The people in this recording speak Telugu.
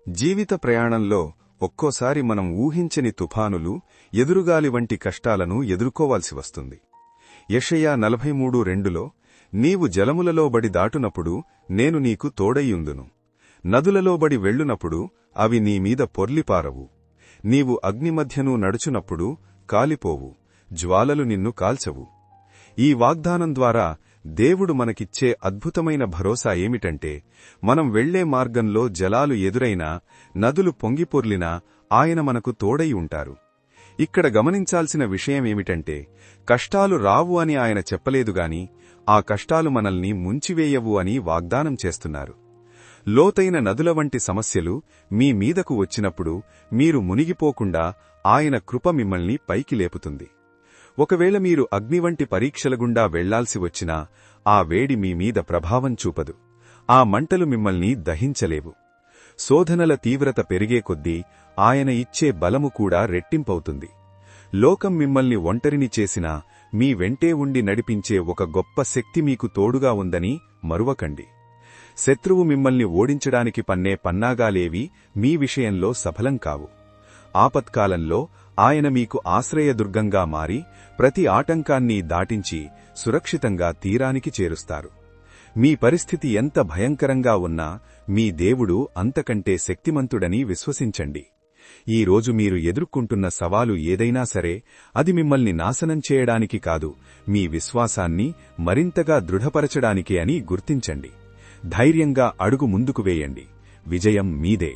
జీవిత ప్రయాణంలో ఒక్కోసారి మనం ఊహించని తుఫానులు, ఎదురుగాలి వంటి కష్టాలను ఎదుర్కోవాల్సి వస్తుంది. యెషయా 43:2లో నీవు జలములలోబడి దాటునప్పుడు నేను నీకు తోడైయుందును. నదులలోబడి వెళ్ళునప్పుడు అవి నీమీద పొర్లిపారవు. నీవు అగ్నిమధ్యను నడుచునప్పుడు కాలిపోవు, జ్వాలలు నిన్ను కాల్చవు. ఈ వాగ్దానం ద్వారా దేవుడు మనకిచ్చే అద్భుతమైన భరోసా ఏమిటంటే, మనం వెళ్లే మార్గంలో జలాలు ఎదురైనా, నదులు పొంగిపొర్లినా ఆయన మనకు తోడై ఉంటారు. ఇక్కడ గమనించాల్సిన విషయమేమిటంటే, కష్టాలు రావు అని ఆయన చెప్పలేదుగాని ఆ కష్టాలు మనల్ని ముంచివేయవు అని వాగ్దానం చేస్తున్నారు. లోతైన నదుల వంటి సమస్యలు మీ మీదకు వచ్చినప్పుడు మీరు మునిగిపోకుండా ఆయన కృప మిమ్మల్ని పైకి లేపుతుంది. ఒకవేళ మీరు అగ్ని వంటి పరీక్షలగుండా వెళ్లాల్సి వచ్చినా ఆ వేడి మీ మీద ప్రభావం చూపదు. ఆ మంటలు మిమ్మల్ని దహించలేవు. శోధనల తీవ్రత పెరిగే కొద్దీ ఆయన ఇచ్చే బలము కూడా రెట్టింపవుతుంది. లోకం మిమ్మల్ని ఒంటరిని చేసినా మీ వెంటే ఉండి నడిపించే ఒక గొప్ప శక్తి మీకు తోడుగా ఉందని మరువకండి. శత్రువు మిమ్మల్ని ఓడించడానికి పన్నే పన్నాగాలేవి మీ విషయంలో సఫలం కావు. ఆపత్కాలంలో ఆయన మీకు ఆశ్రయదుర్గంగా మారి ప్రతి ఆటంకాన్ని దాటించి సురక్షితంగా తీరానికి చేరుస్తారు. మీ పరిస్థితి ఎంత భయంకరంగా ఉన్నా మీ దేవుడు అంతకంటే శక్తిమంతుడని విశ్వసించండి. ఈ రోజు మీరు ఎదుర్కొంటున్న సవాలు ఏదైనా సరే, అది మిమ్మల్ని నాశనం చేయడానికి కాదు, మీ విశ్వాసాన్ని మరింతగా దృఢపరచడానికే అని గుర్తించండి. ధైర్యంగా అడుగు ముందుకు వేయండి. విజయం మీదే.